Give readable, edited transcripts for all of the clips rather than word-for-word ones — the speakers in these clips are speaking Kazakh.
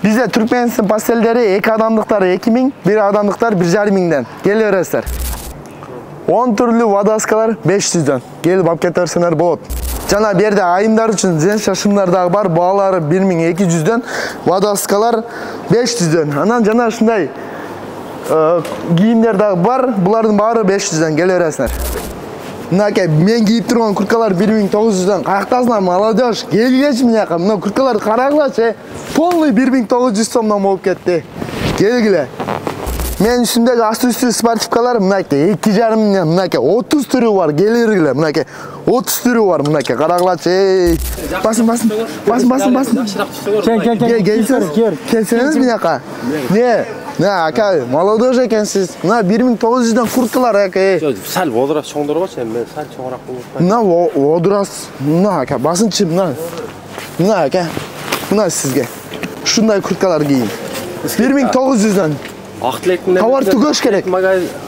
Bizde Türkmenistan pastelleri 2 adamlıklar 2000, 1 adamlıklar 1,5 Geliyorlar. 10 türlü vadaskalar 500'den. Gelip alıp keterseler bolot. Jana bir yerde ayımlar için zen şaşımlar da var. Bağları 1200'den, vadaskalar 500'den. Anan jana şunday giyimler de var. Buların bari 500'den geliyorlar. Nake men giyip turgan kurtkalar 1900'den. Kayaktasına молодежь. Gelgeç mi yaka? Mına kurtkalar karagılaç. Polный 1900 somdan olup ketti. Gelgile. Men üstümdeki astı üstü sportifkalar mınake 2,5 milyon mınake 30 türü var gelirgile mınake 30 türü var mınake karagılaç. Basın. Gelseniz mi yaka? Ne aka молодежь ekensiz. Mına 1900'den kurtkalar aka. Sal voduras çoğundur baş, men sal çoğurak bulur. Mına voduras. Mına aka basınçı mına. Mına aka. Mına sizge. Şunday kurtkalar giyin. 1900'den. Товар түгөш керек.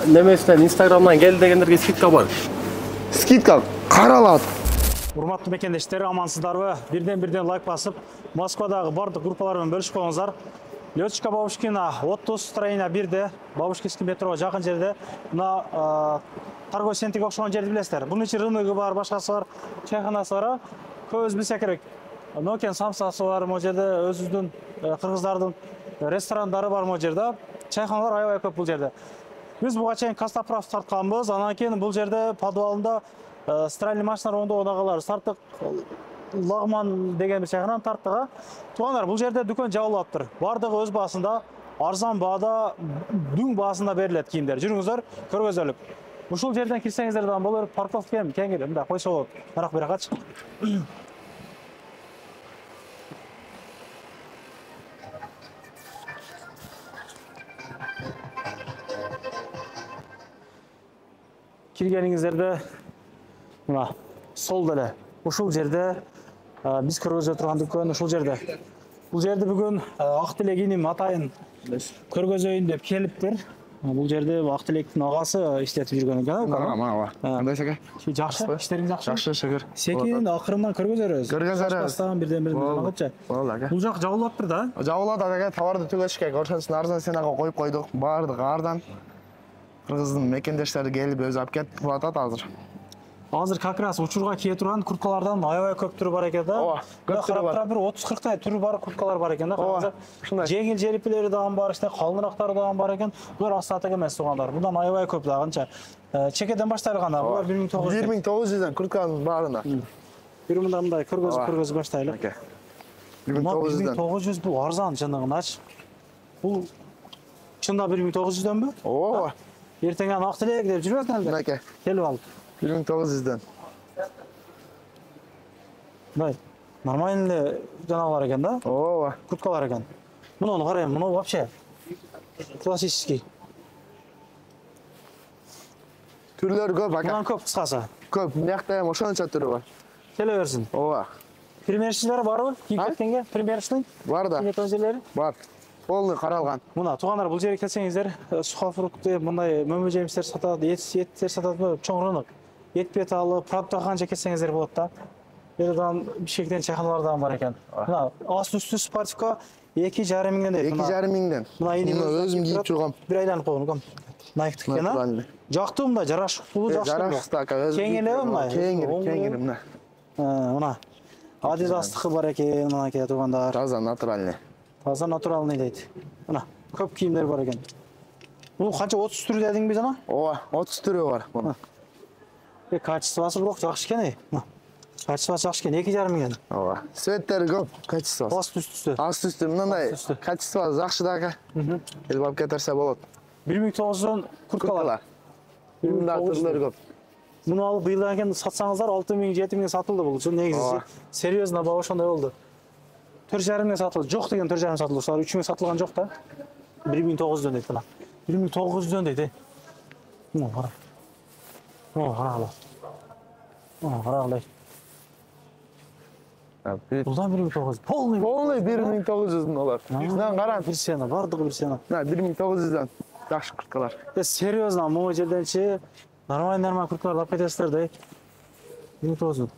Немесинен Instagram'dan geldi degenlerге скидка бар. Скидка каралат. Урматтуу мекендештер, амансыздарбы? Бирден лайк басып, Москвадагы бардык группалар менен бөлүшүп коюңуздар. Лётчика Бабушкина 30 строение 1-де, Бабушкинский метро жакын жерде. Мына торговый центрге окшогон жерди билесиздер. Бунун ичи рыногу бар, башкасы бар, чайханасы бар. Көбүз билсе керек. Нокен самсасы бар, могу жерде өзүбүздүн кыргыздардын ресторандары бар могу жерде. Чайханалар аябай көп бул жерде. Биз буга чейин Костоправ тартканбыз. Анан кийин бул жерде подвалында стиральный машиналар оңдогонагалар сарттык Лагман деген бир чайхананы тарттыга. Туугандар, бул жерде дүкөн жабылаптыр. Бардыгы өз баасында, арзан баада, дүң баасында берилет кийимдер. Жүрүңүздөр, көргөзөлүк. Ушул жерден кирсеңиздер да болор, парковка кеңири, мындай койсо болот. Нарак бир кач. Киргениңиздерде мына сол деле ушул жерде биз көргөзө турган дүкөн ушул жерде. Бул жерде бүгүн Ак Тилек иним атайын көргөзөйүн деп келиптир. Бул жерде Ак Тилектин агасы иштетип жүргөн экен. Мана. Кандай экен? Жакшы, иштериңиз жакшы. Жакшы, шүгүр. Секин акырындан көргөзөрүз. Көргөзөрүз. Бирден кылчы. Болду ака. Бул жак жабылаптыр да? Жабылат ака, товарды түгөш керек. Ошондон арзан сенага коюп койдук. Баардыгы ардан. Кыргыздын мекендештери келип өзү алып кетип атат азыр. Азыр как раз учурга кие турган курткалардан аябай көп түрү бар экен да. Ооба, көп түрү бар. Бир 30-40 та түрү бар курткалар бар экен да. Ушундай. Жеңил желпилери дагы бар, калынырактары дагы бар экен. Булар астатык эмес туугандар. Мындан аябай көп да канча. Чекеден баштайлы гана. Булар 1900'den куртканын баарында. Бир мындай көргөзүп баштайлы. 1900 бул арзан чындыгындачы. Бул чында 1900'дөнбү? Ооба. Эртең Ак Тилек деп жүрөсүң эле. Ака. Келип ал. 1900'den. Бай. Нормальный жанагылар экен да? Ооба. Курткалар экен. Муну карайм, муну вообще классический. Түрлөрү көп ака. Мындан көп кыскасы. Көп. Мынакта эми ошончо түрү бар. Келе берсин. Ооба. Примерчилер барбы? Кийип кеткенге примерчилер? Бар да. Жерлери? Бар. Полный каралган. Мына туугандар, бул жерге келсеңиздер, сухофрукт, мындай мөмө жемиштер сатат, еттер сатат, чоң рынок. Ет бет алып, продукт канча келсеңиздер болот да. Жерден бишкектен чайханалар дагы бар экен. Мына аст үстү спортивка 2,5 миңден дейт. 2,5 миңден. Мына өзүм кийип жүргөм. Бир айланып койгон. Найктык экен а? Жактуу мында, жарашыктуу, жакшы. Жарашты ака, өзүм. Кең эле мына. Кеңири мына. Мына. Адидастыкы бар экен, мынакей туугандар. Таза натуральный. Таза натуральный дейт. Мына көп кийимдер бар экен. Бул канча 30 түрү дедиңби жана? Ооба, 30 түрү бар мына. Качествосы бирок жакшы экен. Качествосы жакшы экен, 2,5 миңден. Ооба. Светтери көп, качествосы. Аст үстү. Аст үстү мындай качествосы жакшы да ака. Келип алып кетерсе болот. 1900 курткалар. Мында түрлөрү көп. Муну алып быйылдан кийин сатсаңыздар 6 миң, 7 миңге сатылды бул. Негизи серьезно баа ошондой болду. 4,5 миңге сатылды. Жок деген 4,5 сатылды. Ошол 3 миң сатылган жок да. 1900'дөн дейт мына. 1900'дөн дейт. Мына кара. Карагыла. Карагыла. Булдан 1900. Полный 1900'дөн алар. Мына кара. Бир сена, бардыгы бир сена. Мына 1900'дөн. Жакшы курткалар. Серьезно, могу жерденчи нормально курткалар алып кетесиздер да. 1900.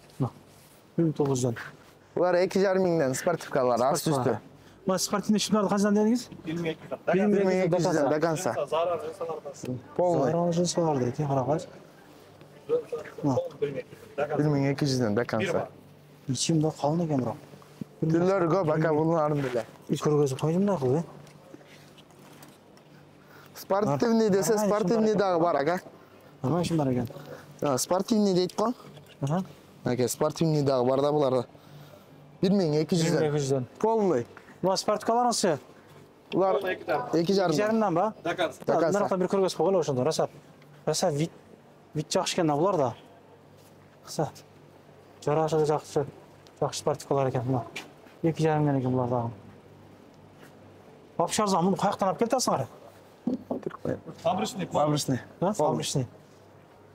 1900'дөн. Булар 2,5 миңден спортивкалар аст үстү. Mына спортивный шимдарды қаншадан дедіңіз? 1200'den de kansa. Zarar restoranlar. Polny. Зарал жынсалар дейді, қарағаш. 1200'den de kansa. İçimde қалың екен бірақ. Türleri көп, aka bunların bile. Көргөзіп қойдым да қыз, Sportivniy dese sportivniy dağı var aka. Нормально шимдар екен. Sportivniy deyip koy. Aka sportivniy dağı var da bularda. 1200'den. 1200'den. Polny. Мына спорткаларыңызшы? Ular 2,5. Жарымдан ба? Dakar. Нарықтан бір көргөзіп қойғын ошонда, расат. Расат, вид жақшы екен да бұлар да. Қыса. Жарашы да жақсы спортикалар екен мына. 2,5 екен бұлар дағы. Вообще арзан, мұны қаяқтан алып келтасыңар? Фабричный. Фабричный.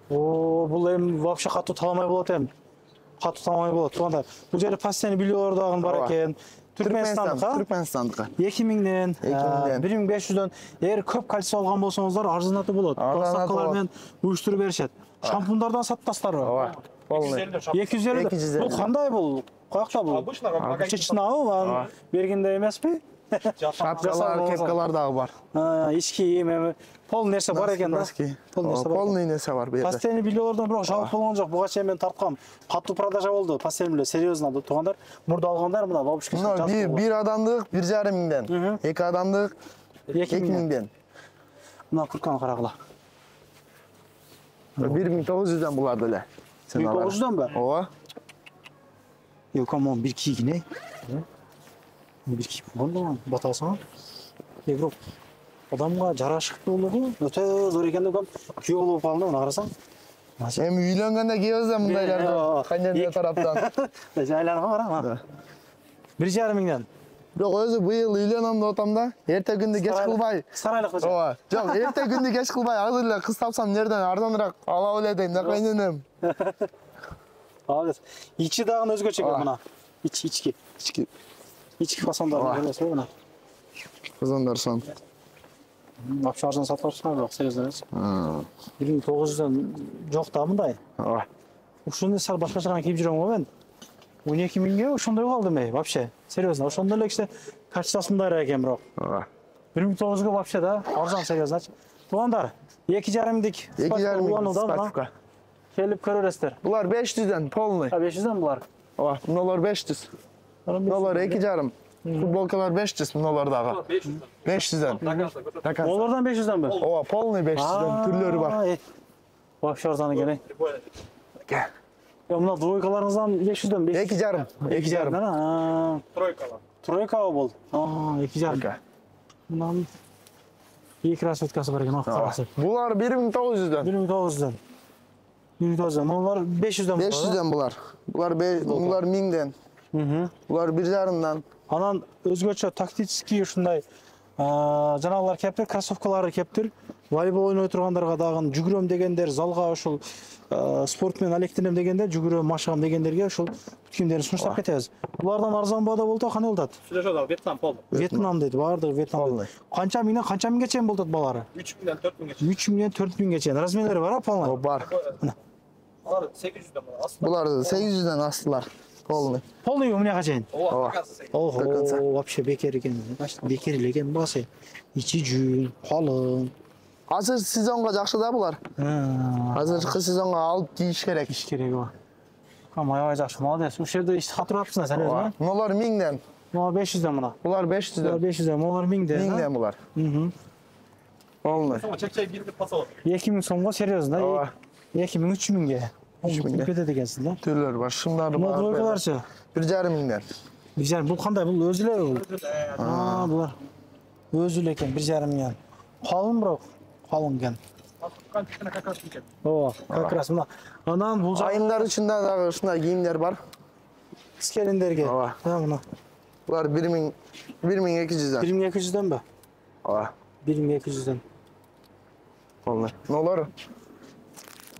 О, бұл эми вообще қатты таламай болады эми. Қатты таламай болады. Туғанда бұл жерде постоянный билеулер дағын бар екен. Түркменстандық, Түркменстандық. 2000-ден, 2000-ден. 1500-ден. Егер көп кальций алған болсаңыздар, арзанаты болады. Саққалармен uyuşturup берішеді. Шампундардан саттастар. Polny. 250. Бұл қандай бұл? Қаяқта бұл? Чечнау, бергенде емес пе? Şapkalar, kepkalar dağı var. İçki yeme. Pol nерсе бар екен да? Polny nese var bir yerde. Постоянный билеулерден бірақ жауап болған жоқ. Бұға шейін мен тартқам. Қатты продажа болды. Постоянный билеу серьезно алды. Туғандар, мұрда алғандар мына бабушкасы жазып болды. Bir adamlık 1,5 2 adamlık 2.000'den. Мына күрканы қарағыла. 1900'den bulardı öyle. 1900'den бе? Ova. Yok ama bir kiyik ne? Bir kiyik болды ма? Батасың? Европ. Адамға жарашықты болуғы, өте зор екен деп күйеу болып қалды, оны қарасаң. Hem үйленгенде кейбізden мұндайларды қанжанды тараптан. Жайларға қара. 1,5 Жоқ, өзі бұйыл үйленамды отамда, ерте күнді кеш қылбай. Сарайлық да Ова. Жоқ, ерте күнді кеш қылбай, азырлы қыз тапсам нерден арзанырақ ала ойлайдайым да қайненем. Ичі дағын өзгөчө екен мына. Ички. Ички фасондар көресіз бе мына. Қызандар сон. Вообще арзан сатылып шығар жоқ, серьезно емес. 1900-ден жоқ та мындай. Ушундай сәл башкача кийип жүрөм го мен. 12.000-ге ошондой калдым эй, вообще. Серьезно, ошондой эле кичине качествосундай экен бирок. 1900-га вообще да, арзан серьезно. Туугандар, 2,5-дик спортивка. Келип көрөрсүздөр. Булар 500'den polny. 500'den булар. Ова, bunlar 500. Bunlar 2,5. Futbolkalar 500, bunlar dağı. 500'den. Dakar. Олардан 500'den бе? Ova, polny 500'den türleri var. Вообще арзан экен. Gel. Ya мына двойкаларыңыздан 500'den 2,5. 2,5. Тройка бол. 2,5. Мынанын 2 расветкасы бар екен, қарасы. Bunlar 1900'den. 1900'den. 1900'den. Onlar 500'den. 500'den bunlar. Bunlar 1000'den. Bunlar 1,5'dan. Анан өзгөчө тактический ушундай жанагылар кептир, кроссовкалары кептир. Волейбол ойной тургандарга дагы жүгүрөм дегендер, залга ушул спорт менен алектенем дегенде, жүгүрөм, машыгам дегендерге ушул кийимдерди сунуштап кетебиз. Булардан арзан баада болду, кандай болот? Сүлөшөдө Вьетнам полный. Вьетнам дейт, баардыгы Вьетнам. Канча миңден канча миңге чейин болот балары? 3000'den 4000'e. 3000-ден 4000-ге чейин. Размерлери бар, полный? Бар. Bunlar 800'den bunlar aslında. Bunlar 800'den astılar. Polny. Полный эмнеге чейин? Ova, takası 800. Ого, вообще бекер экен. Бекер эле экен басы. Ичи жүн, калың. Азыр сезонга жакшы да булар. Азыркы сезонга алып кийиш керек. Иш керек о. Аябай жакшы, молодец. Ушул жерде иш катырапсың сен өзүң. Bunlar 1000'den. Мына 500'ден мына. Bunlar 500'den. 500'ден, мулар 1000'ден. 1000'den bunlar. Polny. Ama çek girdi pas olur. 2000 сомго серьезно. Ооба. 2000 3000'ге. 3000'ге. Кетет экенсиң да. Türleri var. Şunlar Мына var. двойкаларчы. 1,5'den. Бизер бул кандай? Бул өзү эле бул. Булар. Өзү эле экен 1,5 миң. Калың бирок, калың экен. Kantikine kakası geçer. Ооба, как раз мына. Анан бул Ayınlar içinde dagы ушундай кийимдер бар. скелиндерге. Ооба. Мына. Bunlar 1200'den. 1200'ден бе? Ооба. 1200'ден. Polny. Nolар?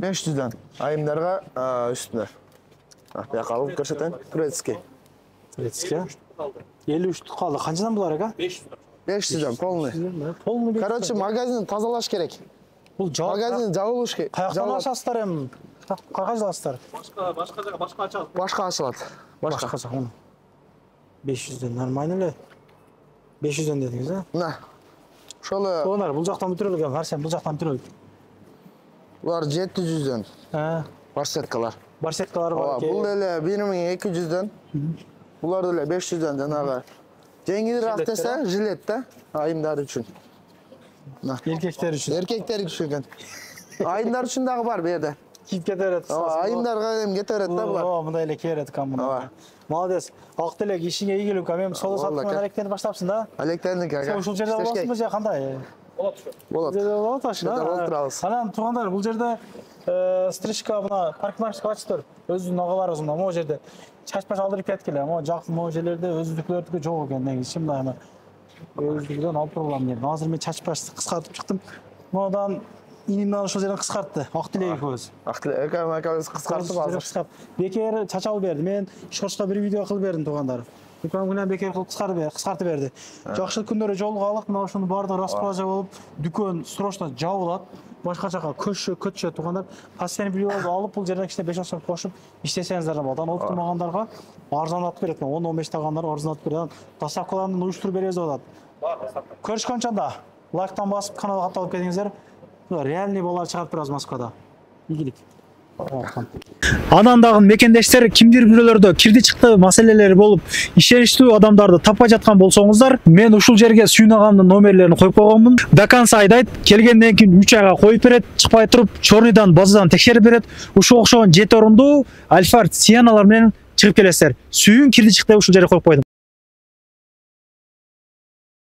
500'den. Ayımlarga üstüne. Buyaka alıp көрсөтөйүн. Турецкий. Турецкий. 53 калды. Канчадан булар экен? 500'den polny. Полный. Короче, магазин тазалаш керек. Бул жабык. Магазин жабылыш керек. Каяктан ачасыздар эми? Кайга аласыздар? Başka açalım. Башка ачылат. Башка. Башка. 500'ден нормально эле. 500'den dediniz ha? Мына. Ошоло Onlar бұл жақтан бүтірілік екен, Арсен бұл жақтан бүтірілік. булар 700'дөн. Ә, Барсеткалар. барсеткалары бар. Ооба, бул эле 1200'дөн. Булар деле 500'дөн жанагы. Жеңилирээк десе жилет да, айымдар үчүн. Еркектер үшін. Эркектер үчүн экен. Айымдар үчүн дагы бар бу жерде. Киіп кетер еді. Ооба, айымдарга эми кете берет да булар. О, мындай эле киер еді кам Ооба. мына. Молодец. Ак телек ишиңе ийгилик. Мен сауда саттыкка аракеттенип баштапсың да? Алектендик ага. Ушул жерде болосуңбу же кандай? Болот. Жерде болот ашына. Жерде олтурабыз. Анан туугандар, бул жерде стрижка мына парикмахерская ачыптыр. Өзүнүн агаларыбыз мына могу жерде чач-пач алдырып кеткиле. Могу жакын могу жерлерде өзүндүкүлөрдүкү жок экен негизи. Мына өзүндүкүдөн алып турган мен. Азыр мен чач-пачты кыскартып чыктым. Модан инимден ошол жерден кыскартты. Ак телек экөөбүз. Экөөбүз кыскартып азыр. Бекер чачалып берди. Мен Шорчка бир видео кылып бердим туугандар. Күнүнөн бекер кылып кыскартып берди. Жакшы күндөрү жолугалык, мына ушуну баардыгы распродажа болуп, дүкөн срочно жабылат. Башка жака көчө туугандар. Постоянно билип алып, бул жерден кичине 5 сом кошуп иштесеңиздер да болот. Анан оптурмагандарга арзандатып берет. 10-15 тагандары арзандатып берет. Доставкаларын уюштуруп беребиз деп атат. Көрүшкөнчө анда лайктан басып, каналга катталып кетиңиздер. Реальный балар чыгарып беребиз Москвада. Ийгилик. Анан дагы мекендештер кимдир бирөөлөрдө кирди чыкты маселелери болуп, ишеничтүү адамдарды таппай жаткан болсоңуздар, мен ушул жерге Сүйүн агамдын номерлерин коюп койгонмун. До конца айдайт, келгенден кийин 3 айга коюп берет, чыкпай туруп, чорныйдан базадан текшерип берет. Ушул окшогон 7 орундуу Альфа Сиеналар менен чыгып келесиздер. Сүйүн кирди чыкты ушул жерге коюп койдум.